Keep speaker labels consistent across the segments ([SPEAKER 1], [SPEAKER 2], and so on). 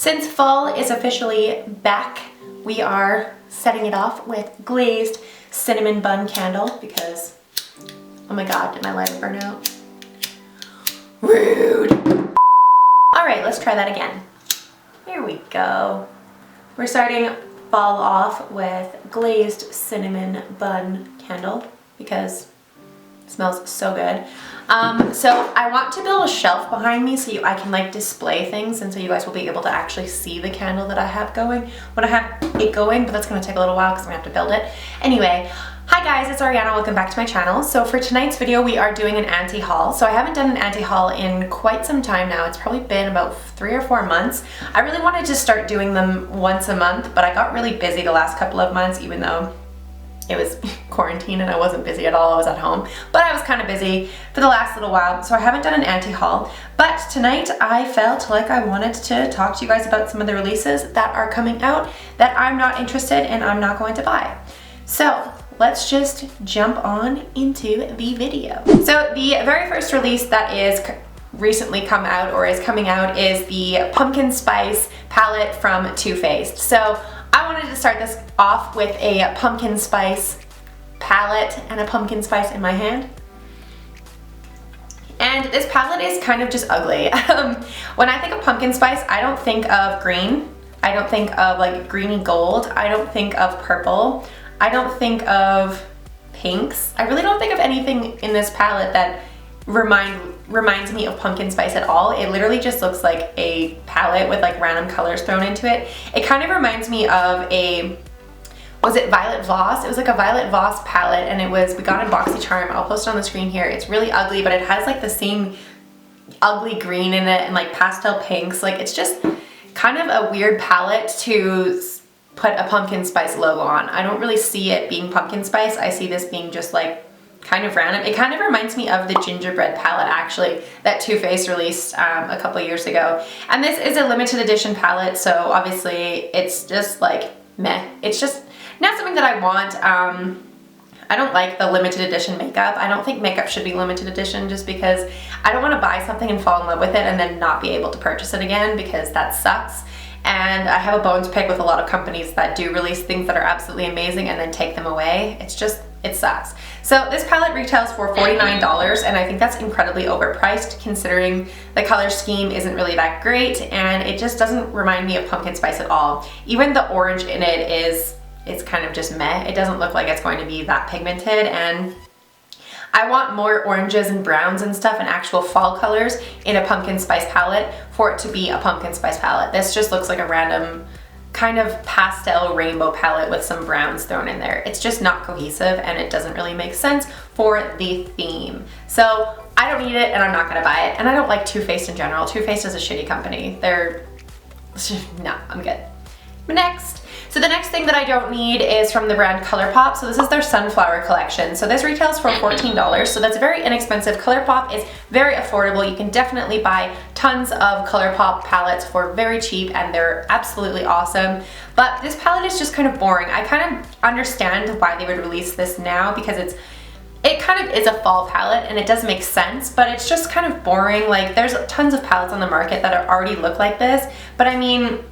[SPEAKER 1] Since fall is officially back, we are setting it off with glazed cinnamon bun candle because, oh my god, did my lighter burn out? Rude! Alright, let's try that again. Here we go. We're starting fall off with glazed cinnamon bun candle because it smells so good. So I want to build a shelf behind me so I can like display things, and so you guys will be able to actually see the candle that I have going when I have it going, but that's going to take a little while because I'm going to have to build it. Anyway, hi guys, it's Ariana. Welcome back to my channel. So for tonight's video, we are doing an anti-haul. So I haven't done an anti-haul in quite some time now. It's probably been about 3 or 4 months. I really wanted to start doing them once a month, but I got really busy the last couple of months, even though it was quarantine and I wasn't busy at all. I was at home, but I was kind of busy for the last little while, so I haven't done an anti-haul. But tonight I felt like I wanted to talk to you guys about some of the releases that are coming out that I'm not interested and I'm not going to buy. So let's just jump on into the video. So the very first release that is recently come out or is coming out is the Pumpkin Spice palette from Too Faced. So I wanted to start this off with a pumpkin spice palette and a pumpkin spice in my hand. And this palette is kind of just ugly. When I think of pumpkin spice, I don't think of green. I don't think of like greeny gold. I don't think of purple. I don't think of pinks. I really don't think of anything in this palette that reminds me of pumpkin spice at all. It literally just looks like a palette with like random colors thrown into it. It kind of reminds me of a, was it Violet Voss? It was like a Violet Voss palette, and we got it in BoxyCharm. I'll post it on the screen here. It's really ugly, but it has like the same ugly green in it and like pastel pinks. Like it's just kind of a weird palette to put a pumpkin spice logo on. I don't really see it being pumpkin spice. I see this being just like kind of random. It kind of reminds me of the gingerbread palette actually that Too Faced released a couple years ago. And this is a limited edition palette, so obviously it's just like meh. It's just not something that I want. I don't like the limited edition makeup. I don't think makeup should be limited edition just because I don't want to buy something and fall in love with it and then not be able to purchase it again because that sucks. And I have a bone to pick with a lot of companies that do release things that are absolutely amazing and then take them away. It's just, it sucks. So this palette retails for $49, and I think that's incredibly overpriced considering the color scheme isn't really that great, and it just doesn't remind me of pumpkin spice at all. Even the orange in it it's kind of just meh. It doesn't look like it's going to be that pigmented, and I want more oranges and browns and stuff and actual fall colors in a pumpkin spice palette for it to be a pumpkin spice palette. This just looks like a random kind of pastel rainbow palette with some browns thrown in there. It's just not cohesive and it doesn't really make sense for the theme. So I don't need it and I'm not gonna buy it. And I don't like Too Faced in general. Too Faced is a shitty company. No, I'm good. Next. So the next thing that I don't need is from the brand ColourPop. So this is their Sunflower collection. So this retails for $14, so that's very inexpensive. ColourPop is very affordable. You can definitely buy tons of ColourPop palettes for very cheap and they're absolutely awesome. But this palette is just kind of boring. I kind of understand why they would release this now because it kind of is a fall palette and it does make sense, but it's just kind of boring. Like there's tons of palettes on the market that already look like this, but I mean,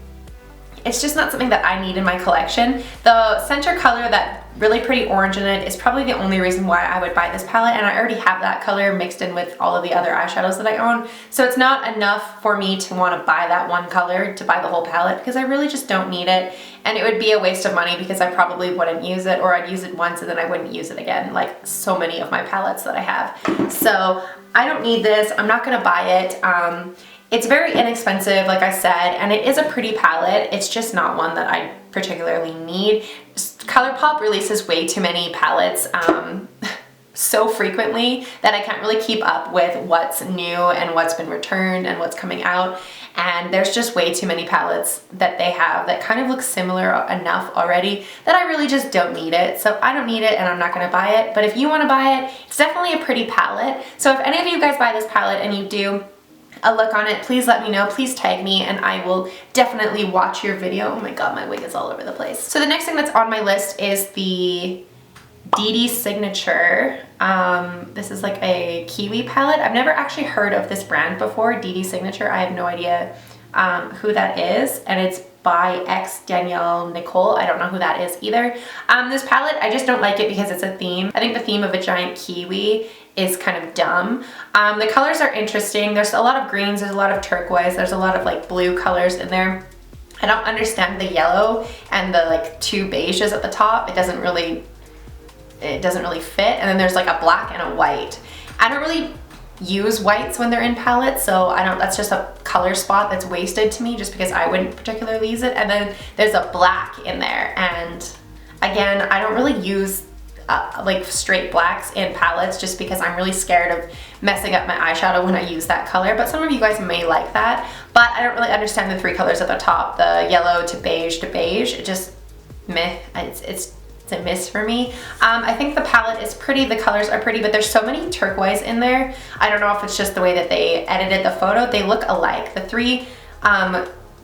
[SPEAKER 1] it's just not something that I need in my collection. The center color, that really pretty orange in it, is probably the only reason why I would buy this palette, and I already have that color mixed in with all of the other eyeshadows that I own. So it's not enough for me to want to buy that one color to buy the whole palette because I really just don't need it, and it would be a waste of money because I probably wouldn't use it, or I'd use it once and then I wouldn't use it again, like so many of my palettes that I have. So I don't need this. I'm not gonna buy it. It's very inexpensive, like I said, and it is a pretty palette. It's just not one that I particularly need. ColourPop releases way too many palettes so frequently that I can't really keep up with what's new and what's been returned and what's coming out. And there's just way too many palettes that they have that kind of look similar enough already that I really just don't need it. So I don't need it and I'm not gonna buy it. But if you wanna buy it, it's definitely a pretty palette. So if any of you guys buy this palette and you do a look on it, please let me know, please tag me, and I will definitely watch your video. Oh my god, my wig is all over the place. So the next thing that's on my list is the DD Signature. This is like a kiwi palette. I've never actually heard of this brand before, DD Signature. I have no idea who that is, and it's by X Danielle Nicole. I don't know who that is either. This palette, I just don't like it because it's a theme. I think the theme of a giant kiwi is kind of dumb. The colors are interesting. There's a lot of greens, there's a lot of turquoise, there's a lot of like blue colors in there. I don't understand the yellow and the like 2 beiges at the top. It doesn't really fit. And then there's like a black and a white. I don't really use whites when they're in palettes, so that's just a color spot that's wasted to me just because I wouldn't particularly use it. And then there's a black in there, and again, I don't really use like straight blacks in palettes just because I'm really scared of messing up my eyeshadow when I use that color, but some of you guys may like that. But I don't really understand the 3 colors at the top, the yellow to beige, it just meh, it's a miss for me. I think the palette is pretty, the colors are pretty, but there's so many turquoise in there. I don't know if it's just the way that they edited the photo. They look alike. The 3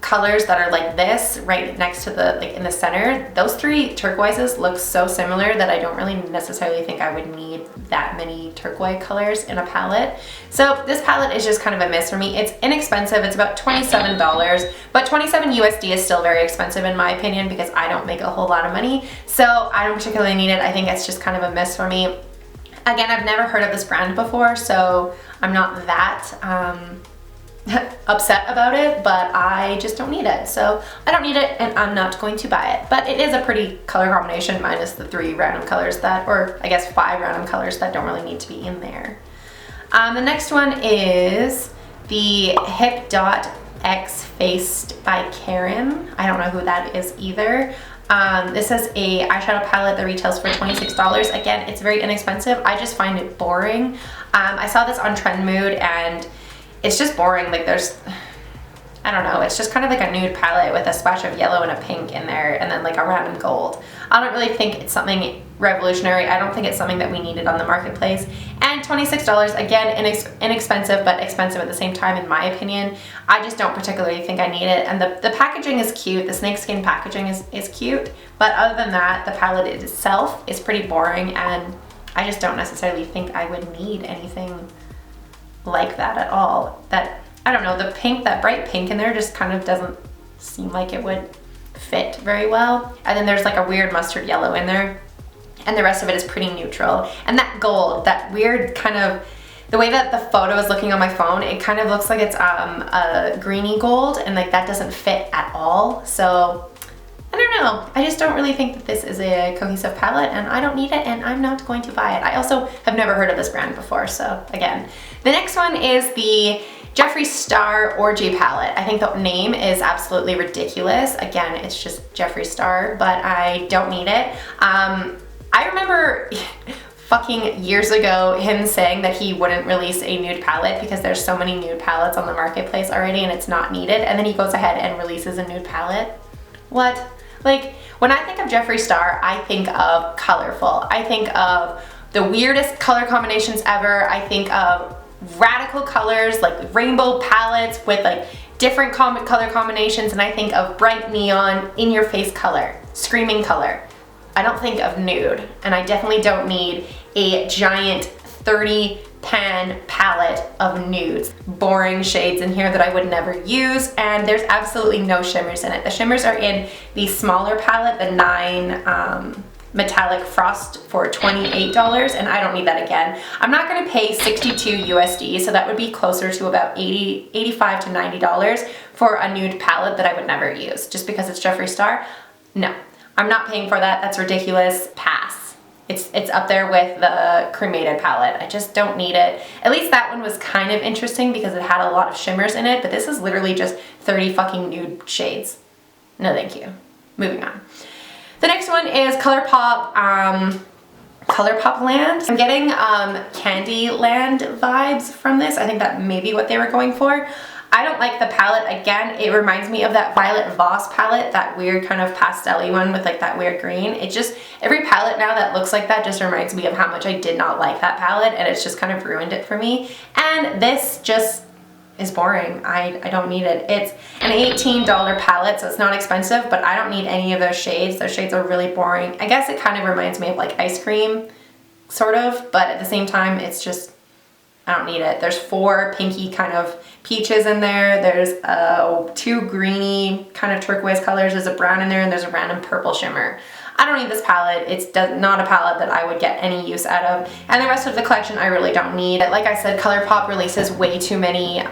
[SPEAKER 1] colors that are like this right next to the, like in the center, those 3 turquoises look so similar that I don't really necessarily think I would need that many turquoise colors in a palette. So this palette is just kind of a miss for me. It's inexpensive. It's about $27, but 27 USD is still very expensive in my opinion because I don't make a whole lot of money. So I don't particularly need it. I think it's just kind of a miss for me. Again, I've never heard of this brand before, so I'm not that upset about it, but I just don't need it. So I don't need it and I'm not going to buy it. But it is a pretty color combination minus the 3 random colors that, or I guess 5 random colors that don't really need to be in there. The next one is the Hip Dot X Faced by Karen. I don't know who that is either. This is a eyeshadow palette that retails for $26. Again, it's very inexpensive. I just find it boring. I saw this on Trend Mood and it's just boring. Like I don't know, it's just kind of like a nude palette with a splash of yellow and a pink in there and then like a random gold. I don't really think it's something revolutionary. I don't think it's something that we needed on the marketplace. And $26, again, inexpensive but expensive at the same time in my opinion. I just don't particularly think I need it. And the packaging is cute. The snakeskin packaging is cute. But other than that, the palette itself is pretty boring and I just don't necessarily think I would need anything like that at all. That, I don't know, the pink, that bright pink in there just kind of doesn't seem like it would fit very well. And then there's like a weird mustard yellow in there and the rest of it is pretty neutral. And that gold, that weird kind of, the way that the photo is looking on my phone, it kind of looks like it's a greeny gold and like that doesn't fit at all. So I don't know, I just don't really think that this is a cohesive palette and I don't need it and I'm not going to buy it. I also have never heard of this brand before, so again. The next one is the Jeffree Star Orgy palette. I think the name is absolutely ridiculous. Again, it's just Jeffree Star, but I don't need it. I remember fucking years ago him saying that he wouldn't release a nude palette because there's so many nude palettes on the marketplace already and it's not needed, and then he goes ahead and releases a nude palette. What? Like, when I think of Jeffree Star, I think of colorful. I think of the weirdest color combinations ever. I think of radical colors, like rainbow palettes with like different color combinations, and I think of bright neon, in-your-face color, screaming color. I don't think of nude, and I definitely don't need a giant 30 pan palette of nudes. Boring shades in here that I would never use, and there's absolutely no shimmers in it. The shimmers are in the smaller palette, the 9 Metallic Frost for $28, and I don't need that again. I'm not gonna pay 62 USD, so that would be closer to about $85 to $90 for a nude palette that I would never use. Just because it's Jeffree Star? No, I'm not paying for that. That's ridiculous. Pass. It's up there with the cremated palette. I just don't need it. At least that one was kind of interesting because it had a lot of shimmers in it, but this is literally just 30 fucking nude shades. No thank you. Moving on. The next one is ColourPop Land. I'm getting Candyland vibes from this. I think that may be what they were going for. I don't like the palette. Again, it reminds me of that Violet Voss palette, that weird kind of pastel-y one with like that weird green. It just, every palette now that looks like that just reminds me of how much I did not like that palette, and it's just kind of ruined it for me. And this just is boring. I don't need it. It's an $18 palette, so it's not expensive, but I don't need any of those shades. Those shades are really boring. I guess it kind of reminds me of like ice cream, sort of, but at the same time, it's just I don't need it. There's 4 pinky kind of peaches in there. There's 2 greeny kind of turquoise colors. There's a brown in there, and there's a random purple shimmer. I don't need this palette. It's not a palette that I would get any use out of. And the rest of the collection I really don't need. Like I said, ColourPop releases way too many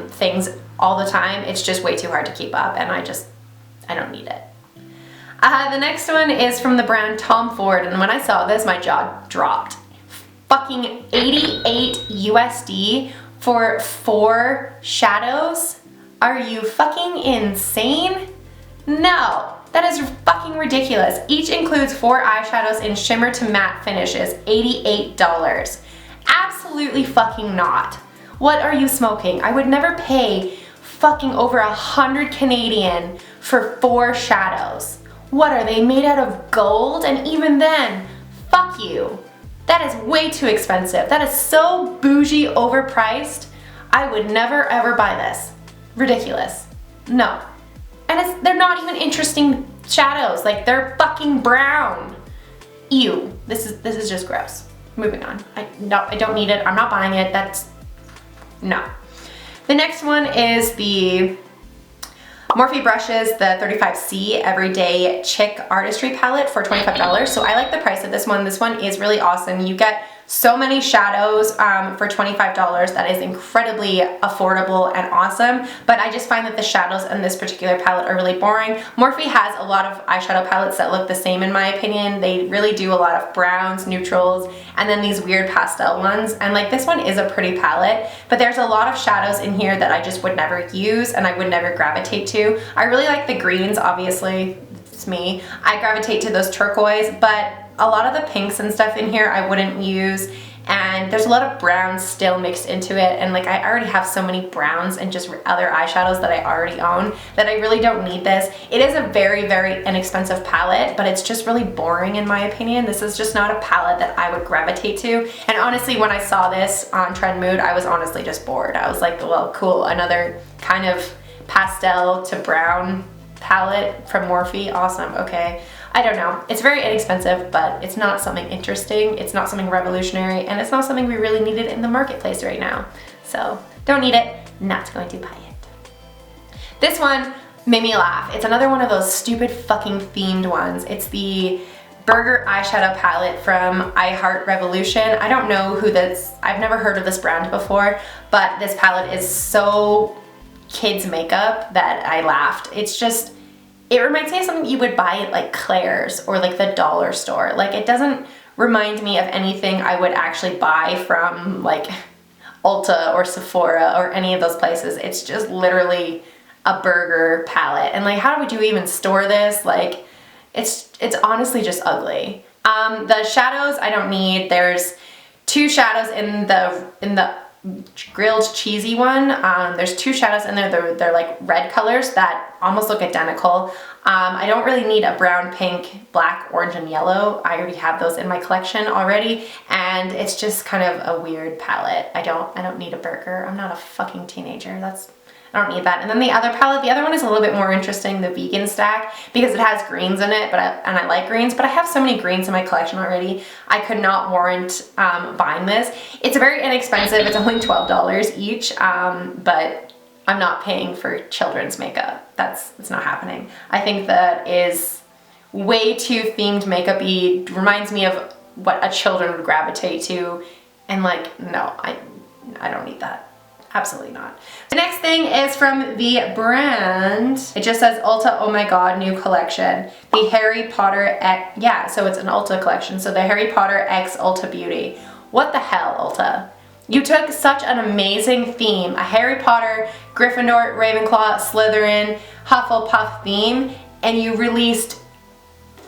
[SPEAKER 1] things all the time. It's just way too hard to keep up, and I don't need it. The next one is from the brand Tom Ford, and when I saw this, my jaw dropped. Fucking 88 USD for 4 shadows? Are you fucking insane? No. That is fucking ridiculous. Each includes 4 eyeshadows in shimmer to matte finishes, $88. Absolutely fucking not. What are you smoking? I would never pay fucking over 100 Canadian for 4 shadows. What are they, made out of gold? And even then, fuck you. That is way too expensive. That is so bougie overpriced. I would never ever buy this. Ridiculous. No. And they're not even interesting shadows. Like, they're fucking brown. Ew. This is just gross. Moving on. I don't need it. I'm not buying it. No. The next one is the Morphe brushes, the 35C Everyday Chic Artistry palette for $25. So I like the price of this one. This one is really awesome. You get so many shadows for $25. That is incredibly affordable and awesome, but I just find that the shadows in this particular palette are really boring. Morphe has a lot of eyeshadow palettes that look the same in my opinion. They really do a lot of browns, neutrals, and then these weird pastel ones, and like this one is a pretty palette, but there's a lot of shadows in here that I just would never use and I would never gravitate to. I really like the greens, obviously, it's me. I gravitate to those turquoise, but a lot of the pinks and stuff in here I wouldn't use, and there's a lot of browns still mixed into it, and like I already have so many browns and just other eyeshadows that I already own that I really don't need this. It is a very, very inexpensive palette, but it's just really boring in my opinion. This is just not a palette that I would gravitate to, and honestly when I saw this on Trend Mood, I was honestly just bored. I was like, well, cool, another kind of pastel to brown palette from Morphe, awesome, okay. I don't know. It's very inexpensive, but it's not something interesting. It's not something revolutionary, and it's not something we really needed in the marketplace right now. So don't need it, not going to buy it. This one made me laugh. It's another one of those stupid fucking themed ones. It's the Burger eyeshadow palette from I Heart Revolution. I don't know who this, I've never heard of this brand before, but this palette is so kids makeup that I laughed. It's just, it reminds me of something you would buy at like Claire's or like the dollar store. Like, it doesn't remind me of anything I would actually buy from like Ulta or Sephora or any of those places. It's just literally a burger palette. And like, how would you even store this? Like, it's honestly just ugly. The shadows I don't need. There's 2 shadows in the grilled cheesy one. There's 2 shadows in there. They're like red colors that almost look identical. I don't really need a brown, pink, black, orange, and yellow. I already have those in my collection already, and it's just kind of a weird palette. I don't need a burger. I'm not a fucking teenager. I don't need that. And then the other palette, the other one is a little bit more interesting, the vegan stack, because it has greens in it, and I like greens, but I have so many greens in my collection already, I could not warrant buying this. It's very inexpensive, it's only $12 each, but I'm not paying for children's makeup. It's not happening. I think that is way too themed makeup-y, reminds me of what a children would gravitate to, and like, no, I don't need that. Absolutely not. The next thing is from the brand. It just says Ulta Oh My God New Collection. The Harry Potter X, yeah, so it's an Ulta collection. So the Harry Potter X Ulta Beauty. What the hell, Ulta? You took such an amazing theme, a Harry Potter, Gryffindor, Ravenclaw, Slytherin, Hufflepuff theme, and you released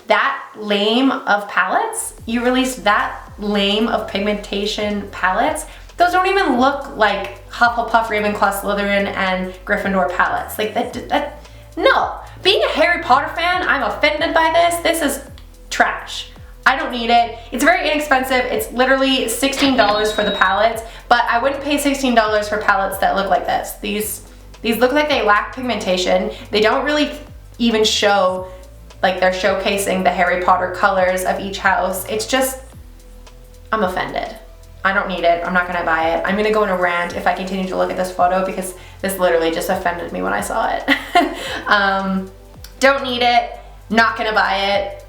[SPEAKER 1] that lame of palettes? You released that lame of pigmentation palettes? Those don't even look like Hufflepuff, Ravenclaw, Slytherin, and Gryffindor palettes. Like no. Being a Harry Potter fan, I'm offended by this. This is trash. I don't need it. It's very inexpensive. It's literally $16 for the palettes, but I wouldn't pay $16 for palettes that look like this. These look like they lack pigmentation. They don't really even show, like they're showcasing the Harry Potter colors of each house. It's just, I'm offended. I don't need it. I'm not gonna buy it. I'm gonna go on a rant if I continue to look at this photo because this literally just offended me when I saw it. Don't need it. Not gonna buy it.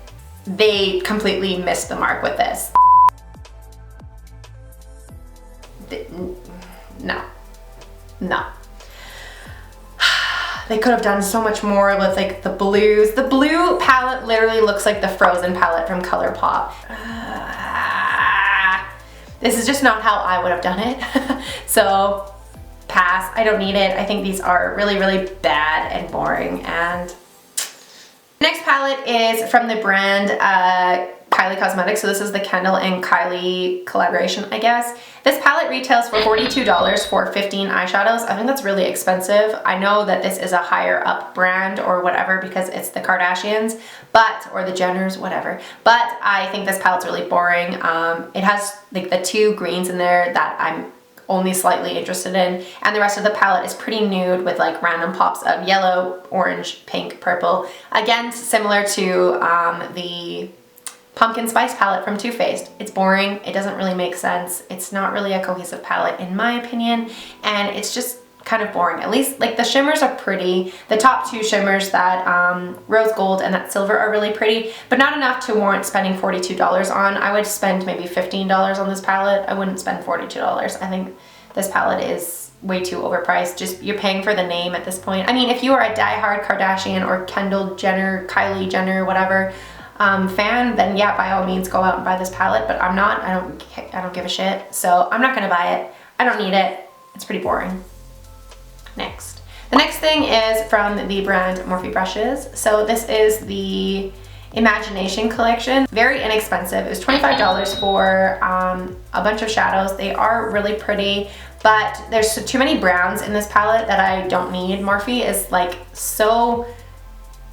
[SPEAKER 1] They completely missed the mark with this. No. No. They could have done so much more with like the blues. The blue palette literally looks like the Frozen palette from ColourPop. This is just not how I would have done it. So pass, I don't need it. I think these are really, really bad and boring. And next palette is from the brand Kylie Cosmetics. So this is the Kendall and Kylie collaboration, I guess. This palette retails for $42 for 15 eyeshadows. I think that's really expensive. I know that this is a higher up brand or whatever because it's the Kardashians, or the Jenners, whatever. But I think this palette's really boring. It has like the 2 greens in there that I'm only slightly interested in, and the rest of the palette is pretty nude with like random pops of yellow, orange, pink, purple. Again, similar to the Pumpkin Spice palette from Too Faced. It's boring, it doesn't really make sense, it's not really a cohesive palette in my opinion, and it's just kind of boring. At least like the shimmers are pretty. The top 2 shimmers, that rose gold and that silver, are really pretty, but not enough to warrant spending $42 on. I would spend maybe $15 on this palette. I wouldn't spend $42. I think this palette is way too overpriced. Just, you're paying for the name at this point. I mean, if you are a diehard Kardashian or Kendall Jenner, Kylie Jenner, whatever, fan, then yeah, by all means go out and buy this palette, but I'm not. I don't give a shit, so I'm not gonna buy it. I don't need it. It's pretty boring. Next. The next thing is from the brand Morphe Brushes. So this is the Imagination collection. Very inexpensive. It was $25 for a bunch of shadows. They are really pretty, but there's too many browns in this palette that I don't need. Morphe is like so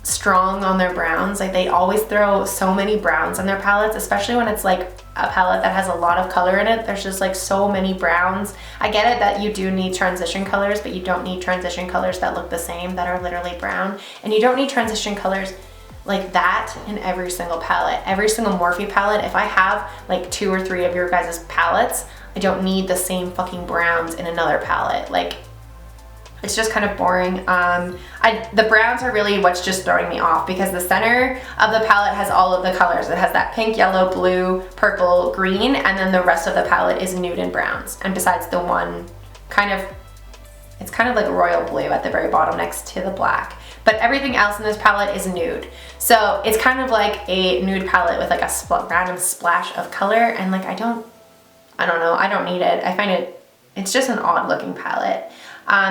[SPEAKER 1] strong on their browns. Like they always throw so many browns on their palettes, especially when it's like a palette that has a lot of color in it. There's just like so many browns. I get it that you do need transition colors, but you don't need transition colors that look the same, that are literally brown. And you don't need transition colors like that in every single palette. Every single Morphe palette, if I have like 2 or 3 of your guys' palettes, I don't need the same fucking browns in another palette. Like, it's just kind of boring. The browns are really what's just throwing me off, because the center of the palette has all of the colors. It has that pink, yellow, blue, purple, green, and then the rest of the palette is nude and browns. And besides the one it's kind of like royal blue at the very bottom next to the black. But everything else in this palette is nude. So it's kind of like a nude palette with like a random splash of color, and like I don't know, I don't need it. I find it's just an odd looking palette.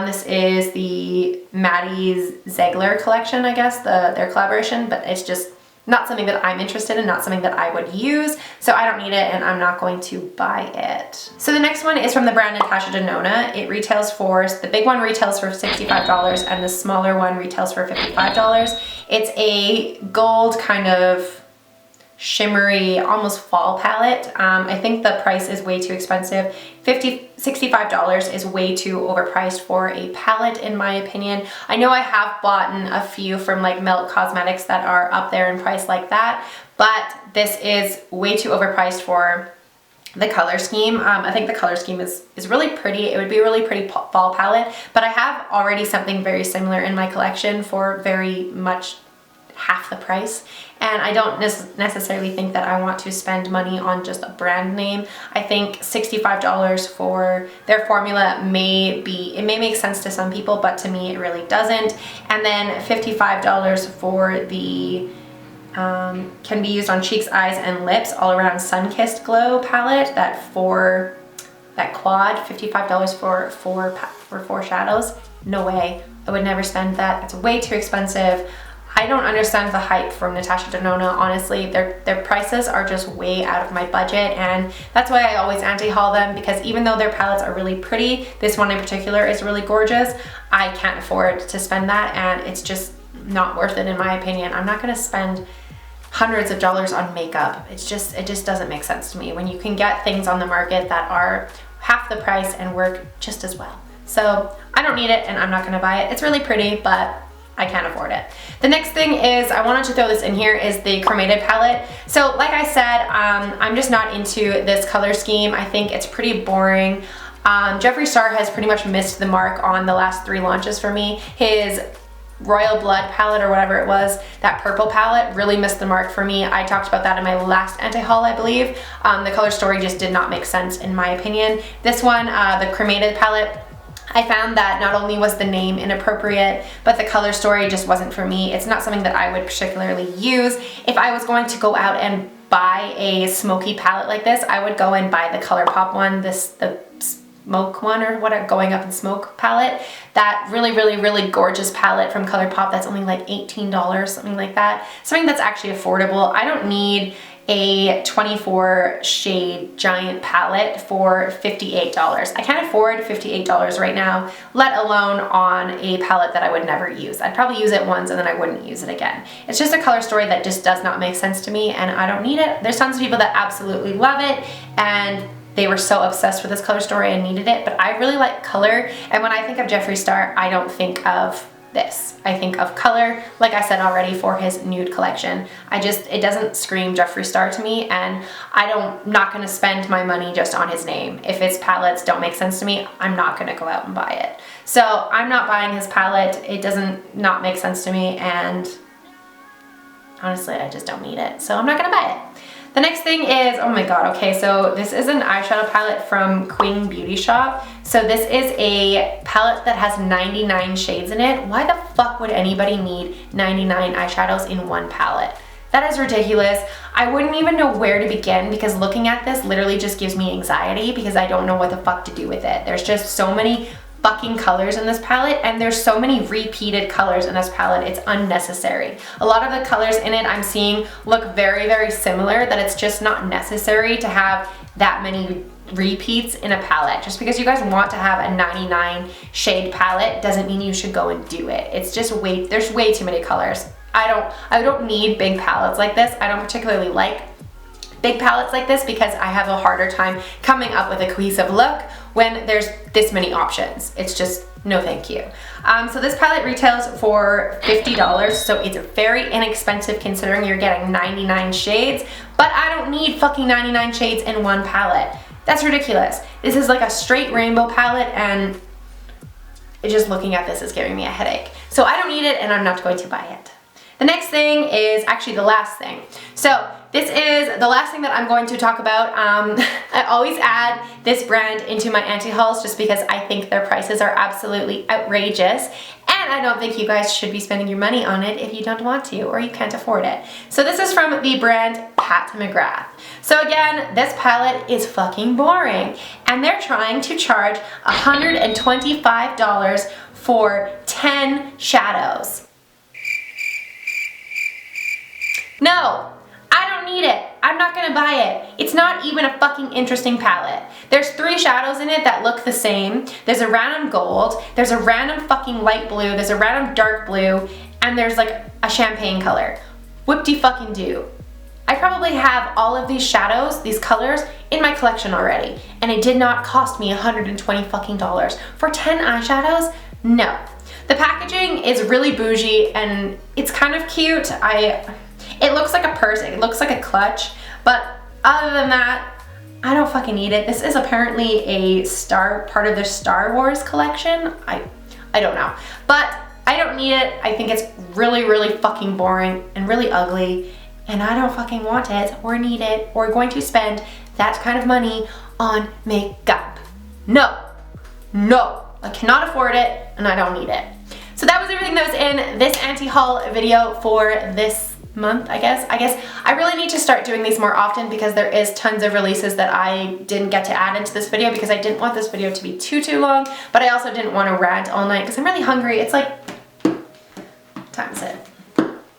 [SPEAKER 1] This is the Maddie's Ziegler collection, I guess, their collaboration, but it's just not something that I'm interested in, not something that I would use, so I don't need it and I'm not going to buy it. So the next one is from the brand Natasha Denona. It retails for, the big one retails for $65 and the smaller one retails for $55. It's a gold kind of shimmery, almost fall palette. I think the price is way too expensive. $65 is way too overpriced for a palette in my opinion. I know I have bought a few from like Melt Cosmetics that are up there in price like that, but this is way too overpriced for the color scheme. I think the color scheme is really pretty. It would be a really pretty fall palette, but I have already something very similar in my collection for very much half the price, and I don't necessarily think that I want to spend money on just a brand name. I think $65 for their formula may make sense to some people, but to me it really doesn't. And then $55 for the can be used on cheeks, eyes, and lips all around Sun-Kissed Glow palette, that quad, $55 for four shadows. No way, I would never spend that. It's way too expensive. I don't understand the hype from Natasha Denona, honestly. Their prices are just way out of my budget, and that's why I always anti-haul them, because even though their palettes are really pretty, this one in particular is really gorgeous, I can't afford to spend that, and it's just not worth it in my opinion. I'm not gonna spend hundreds of dollars on makeup. It just doesn't make sense to me when you can get things on the market that are half the price and work just as well. So I don't need it and I'm not gonna buy it. It's really pretty, but I can't afford it. The next thing is, I wanted to throw this in here, is the Cremated palette. So like I said, I'm just not into this color scheme. I think it's pretty boring. Jeffree Star has pretty much missed the mark on the last 3 launches for me. His Royal Blood palette, or whatever it was, that purple palette, really missed the mark for me. I talked about that in my last anti-haul, I believe. The color story just did not make sense in my opinion. This one, the Cremated palette, I found that not only was the name inappropriate, but the color story just wasn't for me. It's not something that I would particularly use. If I was going to go out and buy a smoky palette like this, I would go and buy the ColourPop one, the smoke one, or what, Going Up in Smoke palette. That really gorgeous palette from ColourPop that's only like $18, something like that. Something that's actually affordable. I don't need a 24 shade giant palette for $58. I can't afford $58 right now, let alone on a palette that I would never use. I'd probably use it once and then I wouldn't use it again. It's just a color story that just does not make sense to me, and I don't need it. There's tons of people that absolutely love it, and they were so obsessed with this color story and needed it, but I really like color, and when I think of Jeffree Star, I don't think of this. I think of color, like I said already, for his nude collection. It doesn't scream Jeffree Star to me, and not gonna spend my money just on his name. If his palettes don't make sense to me, I'm not gonna go out and buy it. So I'm not buying his palette. It doesn't not make sense to me, and honestly, I just don't need it. So I'm not gonna buy it. The next thing is, oh my god, okay, so this is an eyeshadow palette from Queen Beauty Shop. So this is a palette that has 99 shades in it. Why the fuck would anybody need 99 eyeshadows in one palette? That is ridiculous. I wouldn't even know where to begin, because looking at this literally just gives me anxiety because I don't know what the fuck to do with it. There's just so many fucking colors in this palette, and there's so many repeated colors in this palette, it's unnecessary. A lot of the colors in it I'm seeing look very similar, that it's just not necessary to have that many repeats in a palette. Just because you guys want to have a 99 shade palette doesn't mean you should go and do it. It's just there's way too many colors. I don't need big palettes like this. I don't particularly like big palettes like this because I have a harder time coming up with a cohesive look when there's this many options. It's just, no thank you. So this palette retails for $50, so it's very inexpensive considering you're getting 99 shades, but I don't need fucking 99 shades in one palette. That's ridiculous. This is like a straight rainbow palette, and just looking at this is giving me a headache. So I don't need it, and I'm not going to buy it. The next thing is actually the last thing. So this is the last thing that I'm going to talk about. I always add this brand into my anti-hauls just because I think their prices are absolutely outrageous, and I don't think you guys should be spending your money on it if you don't want to or you can't afford it. So this is from the brand Pat McGrath. So again, this palette is fucking boring, and they're trying to charge $125 for 10 shadows. No, I don't need it. I'm not gonna buy it. It's not even a fucking interesting palette. There's 3 shadows in it that look the same. There's a random gold, there's a random fucking light blue, there's a random dark blue, and there's like a champagne color. Whoop-de-fucking-do. I probably have all of these shadows, these colors, in my collection already, and it did not cost me $120 fucking dollars. For 10 eyeshadows? No. The packaging is really bougie, and it's kind of cute. It looks like a purse, it looks like a clutch, but other than that, I don't fucking need it. This is apparently a part of their Star Wars collection. I don't know, but I don't need it. I think it's really fucking boring and really ugly, and I don't fucking want it or need it or going to spend that kind of money on makeup. No, I cannot afford it, and I don't need it. So that was everything that was in this anti-haul video for this month, I guess. I really need to start doing these more often because there is tons of releases that I didn't get to add into this video because I didn't want this video to be too long, but I also didn't want to rant all night because I'm really hungry. It's like, what time is it?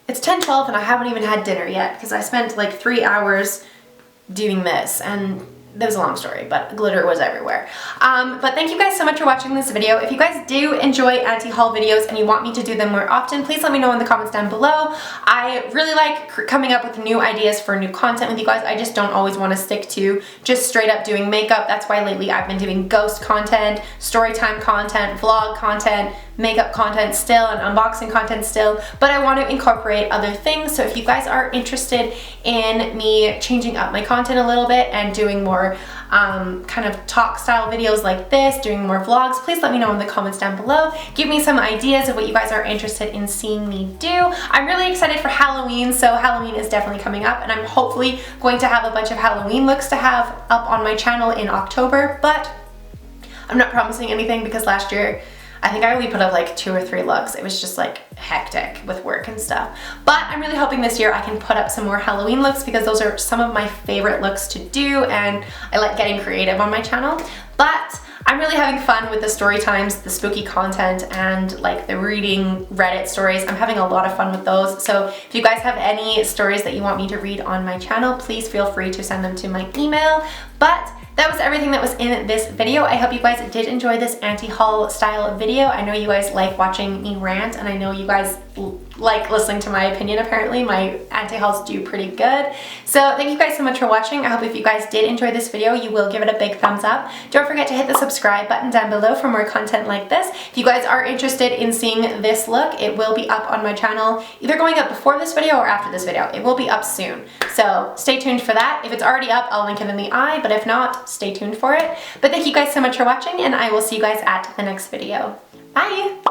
[SPEAKER 1] It's 10:12 and I haven't even had dinner yet because I spent like 3 hours doing this, and that was a long story, but glitter was everywhere. But thank you guys so much for watching this video. If you guys do enjoy anti-haul videos and you want me to do them more often, please let me know in the comments down below. I really like coming up with new ideas for new content with you guys. I just don't always want to stick to just straight up doing makeup. That's why lately I've been doing ghost content, story time content, vlog content, makeup content still and unboxing content still, but I want to incorporate other things. So if you guys are interested in me changing up my content a little bit and doing more kind of talk style videos like this, doing more vlogs, please let me know in the comments down below. Give me some ideas of what you guys are interested in seeing me do. I'm really excited for Halloween, so Halloween is definitely coming up, and I'm hopefully going to have a bunch of Halloween looks to have up on my channel in October, but I'm not promising anything because last year I think I only put up like 2 or 3 looks. It was just like hectic with work and stuff. But I'm really hoping this year I can put up some more Halloween looks because those are some of my favorite looks to do, and I like getting creative on my channel. But I'm really having fun with the story times, the spooky content, and like the reading Reddit stories. I'm having a lot of fun with those. So if you guys have any stories that you want me to read on my channel, please feel free to send them to my email. But that was everything that was in this video. I hope you guys did enjoy this anti-haul style video. I know you guys like watching me rant, and I know you guys like listening to my opinion. Apparently my anti-hauls do pretty good. So thank you guys so much for watching. I hope if you guys did enjoy this video, you will give it a big thumbs up. Don't forget to hit the subscribe button down below for more content like this. If you guys are interested in seeing this look, it will be up on my channel, either going up before this video or after this video. It will be up soon. So stay tuned for that. If it's already up, I'll link it in the eye, but if not, stay tuned for it. But thank you guys so much for watching, and I will see you guys at the next video. Bye!